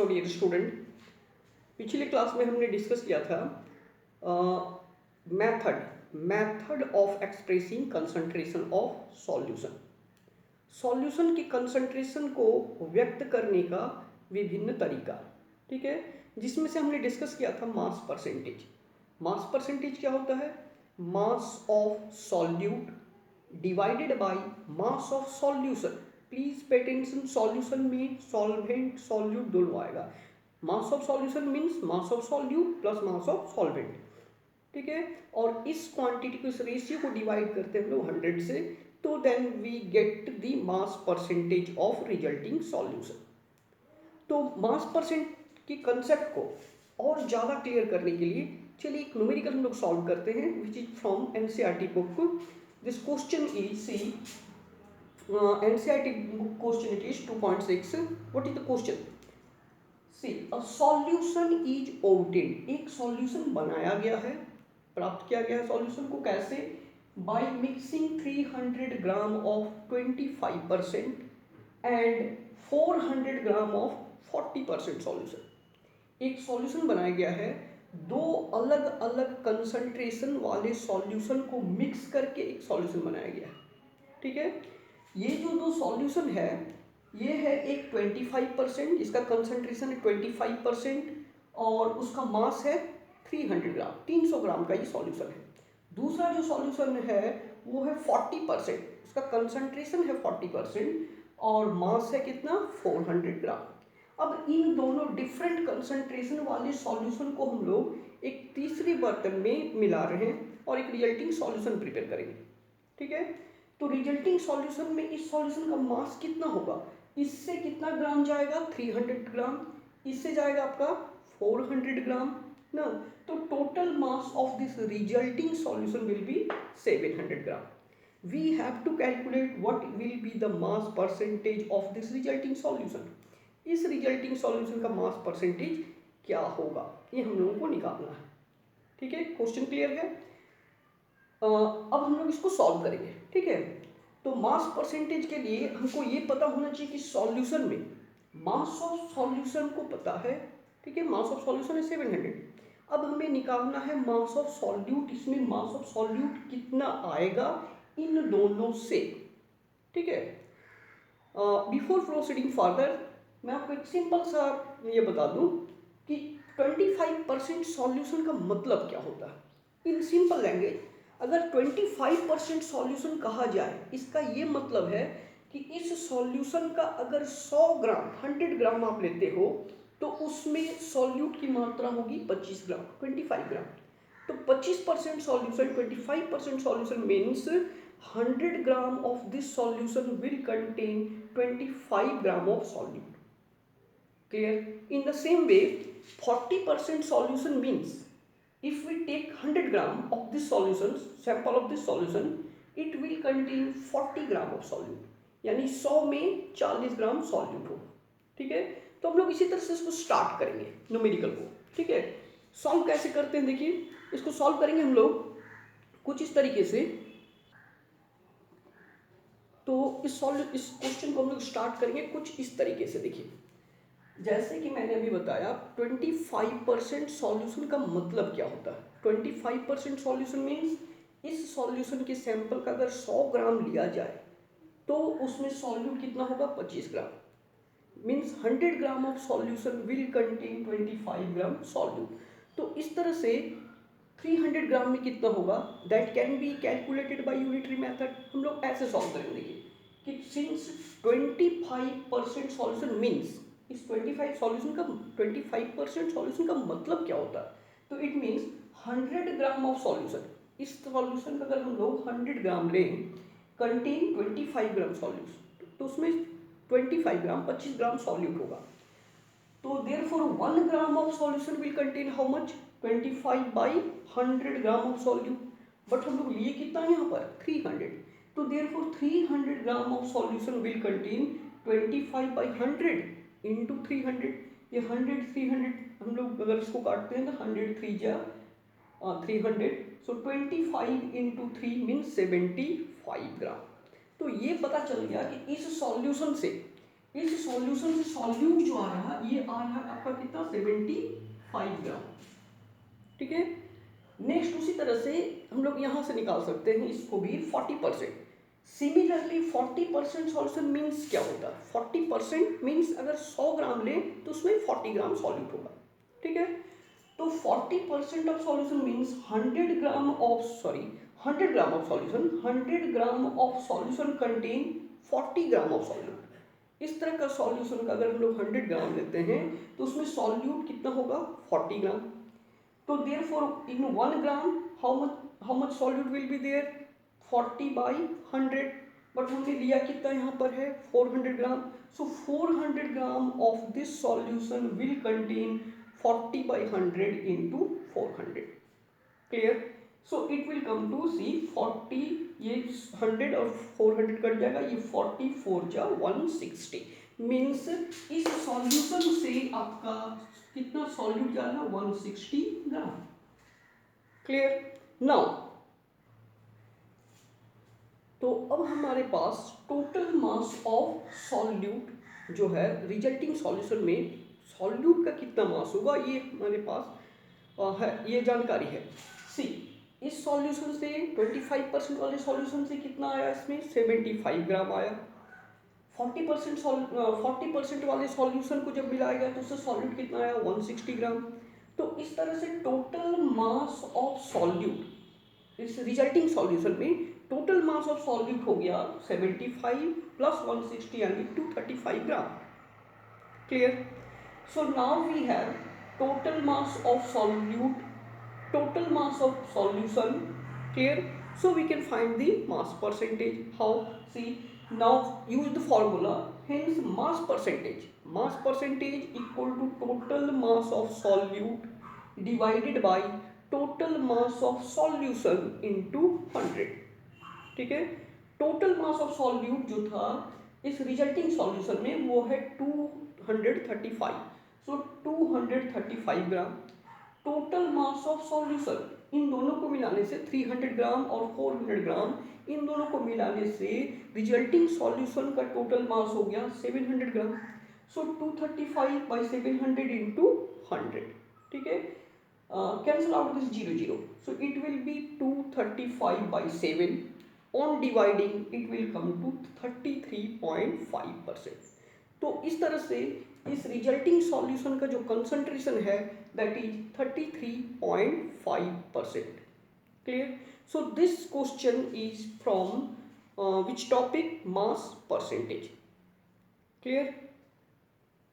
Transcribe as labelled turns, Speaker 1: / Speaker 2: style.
Speaker 1: So dear student, पिछले class में हमने डिस्कस किया था method of expressing concentration of solution. Solution की कंसंट्रेशन को व्यक्त करने का विभिन्न तरीका, ठीक है, जिसमें से हमने डिस्कस किया था मास परसेंटेज। मास परसेंटेज क्या होता है? मास of solute divided by mass of solution. Please pay attention, solution में सॉल्वेंट सॉल्यूट दोनों आएगा। मास of solution means mass of solute plus mass of solvent, ठीक है। और इस क्वांटिटी को, इस रेशियो को डिवाइड करते हैं हम लोग 100 से, तो then we get the mass percentage of resulting solution. तो मास परसेंट की कंसेप्ट को और ज़्यादा क्लियर करने के लिए चलिए एक न्यूमेरिकल हम लोग सॉल्व करते हैं, which is from NCERT book. This question is see NCERT book question it is 2.6। What is the question? See a solution is obtained. एक सॉल्यूशन बनाया गया है, प्राप्त किया गया है। सॉल्यूशन को कैसे? By mixing 300 gram of 25% and 400 gram of 40% solution. एक सॉल्यूशन बनाया गया है, दो अलग अलग कंसंट्रेशन वाले सॉल्यूशन को मिक्स करके एक सॉल्यूशन बनाया गया है, ठीक है। ये जो दो सॉल्यूशन है, ये है एक 25%, इसका कंसंट्रेशन है 25% और उसका मास है 300 ग्राम, 300 ग्राम का ये सॉल्यूशन है। दूसरा जो सॉल्यूशन है वो है 40%, इसका कंसंट्रेशन है 40% और मास है कितना? 400 ग्राम। अब इन दोनों डिफरेंट कंसंट्रेशन वाले सॉल्यूशन को हम लोग एक तीसरे बर्तन में मिला रहे हैं और एक रिजल्टिंग सॉल्यूशन प्रिपेयर करेंगे, ठीक है। तो रिजल्टिंग सॉल्यूशन में इस सॉल्यूशन का मास कितना होगा? इससे कितना ग्राम जाएगा? 300 ग्राम। इससे जाएगा आपका 400 ग्राम ना। तो total mass of this resulting solution will be 700 gram. we have to calculate what will be the mass percentage of this resulting solution। इस रिजल्टिंग सॉल्यूशन का मास परसेंटेज क्या होगा, ये हम लोगों को निकालना है, ठीक है। क्वेश्चन क्लियर है? अब हम लोग इसको सॉल्व करेंगे, ठीक है। तो मास परसेंटेज के लिए हमको ये पता होना चाहिए कि सॉल्यूशन में मास ऑफ सॉल्यूशन को पता है, ठीक है। मास ऑफ सॉल्यूशन है 700। अब हमें निकालना है मास ऑफ सॉल्यूट। इसमें मास ऑफ सॉल्यूट कितना आएगा इन दोनों से, ठीक है। बिफोर प्रोसीडिंग फर्दर मैं आपको एक सिंपल सा ये बता दूं कि 25% सॉल्यूशन का मतलब क्या होता है। इन सिंपल लैंग्वेज, अगर 25% सॉल्यूशन कहा जाए, इसका ये मतलब है कि इस सॉल्यूशन का अगर 100 ग्राम 100 ग्राम आप लेते हो तो उसमें सॉल्यूट की मात्रा होगी 25 ग्राम, 25 ग्राम। तो 25% solution, 25% solution means 100 gram of this solution will contain 25 gram of solute. Clear? In the same way, 40% solution means if we take 100 gram of this solution, sample of this solution, it will contain 40 gram of solute। यानी 100 में 40 ग्राम solute होगा, ठीक है। तो हम लोग इसी तरह से इसको स्टार्ट करेंगे न्यूमेरिकल को, ठीक है। सॉल्व कैसे करते हैं देखिए, इसको सॉल्व करेंगे हम लोग कुछ इस तरीके से। तो इस क्वेश्चन को हम लोग स्टार्ट करेंगे कुछ इस तरीके से। देखिए, जैसे कि मैंने अभी बताया 25% सॉल्यूशन का मतलब क्या होता है। 25% सॉल्यूशन मीन्स इस सॉल्यूशन के सैंपल का अगर 100 ग्राम लिया जाए तो उसमें सॉल्यूट कितना होगा? 25 gram. Means 100 gram of solution will contain 25 gram solute. तो इस तरह से 300 ग्राम में कितना होगा, that can be calculated by unitary method. हम लोग ऐसे सॉल्व करेंगे कि सिंस 25% सॉल्यूशन मीन्स इस 25% सॉल्यूशन का मतलब क्या होता है? तो it means 100 gram of solution. इस सॉल्यूशन का अगर हम लोग 100 ग्राम लें, कंटेन 25 ग्राम सॉल्यूशन, तो उसमें 25 ग्राम 25 ग्राम सॉल्यूट होगा। तो therefore 1 gram of solution will contain how much? 25 by 100 gram of solute. But हम लोग लिए कितना यहाँ पर? 300। तो therefore 300 gram of solution will contain 25 by 100 into 300। ये 100 300 हम लोग अगर इसको काटते हैं तो 100 3 जा 300, सो 25 इंटू 3 मीन्स 75 ग्राम। तो ये पता चल गया कि इस सॉल्यूशन से इस सॉल्यूशन से सॉल्यूट जो आ रहा है ये आ रहा है आपका कितना 75 ग्राम। ठीक है, नेक्स्ट उसी तरह से हम लोग यहाँ से निकाल सकते हैं इसको भी 40%। सिमिलरली 40% सॉल्यूशन मीन्स क्या होता है? 40% मीन्स अगर 100 ग्राम ले तो उसमें 40 ग्राम सॉल्यूट होगा। ठीक है, तो 40% of solution means 100 gram of 100 gram of solution, 100 gram of solution contain 40 gram of solute. इस तरह का सॉल्यूशन का अगर हम लोग 100 ग्राम लेते हैं तो उसमें सॉल्यूट कितना होगा? 40 ग्राम। तो therefore in 1 gram how much solute will be there? 40 by 100, but हमने लिया कितना यहाँ पर है? 400 gram. So 400 gram of this solution will contain 40 by 100 into 400। Clear? So it will come to see 40, ये 100 और 400 कट जाएगा, ये 44 जा 160 मीन्स इस सॉल्यूशन से आपका कितना सॉल्यूट जा रहा है? 160 ग्राम। क्लियर? नाउ तो अब हमारे पास टोटल मास ऑफ सॉल्यूट जो है रिजल्टिंग सॉल्यूशन में सॉल्यूट का कितना मास होगा ये हमारे पास है, ये जानकारी है। सी, इस सॉल्यूशन से 25% वाले सॉल्यूशन से कितना आया? इसमें 75 ग्राम आया। 40% वाले सॉल्यूशन को जब मिलाया गया तो उससे सॉल्यूट कितना आया? 160 ग्राम। तो इस तरह से टोटल मास ऑफ सॉल्यूट इस रिजल्टिंग सॉल्यूशन में टोटल मास ऑफ सॉल्यूट हो गया 75 प्लस 160 यानी 235 gram. Clear? So now we have total mass of solute, total mass of solution. Clear? So we can find the mass percentage. How? See, now use the formula. Hence mass percentage equal to total mass of solute divided by total mass of solution into 100। ठीक है, total mass of solute जो था इस resulting solution में वो है 235। So 235 gram. Total mass of solution इन दोनों को मिलाने से 300 ग्राम और 400 ग्राम, इन दोनों को मिलाने से रिजल्टिंग सॉल्यूशन का टोटल मास हो गया 700 ग्राम। सो 235 बाई 700 इंटू 100। ठीक है, cancel out this 0 0, so it will be 235 by 7 on dividing it will come to 33.5%। तो इस तरह से इस रिजल्टिंग सॉल्यूशन का जो कंसंट्रेशन है that is 33.5%। Clear? So this question is from which topic? Mass percentage. Clear?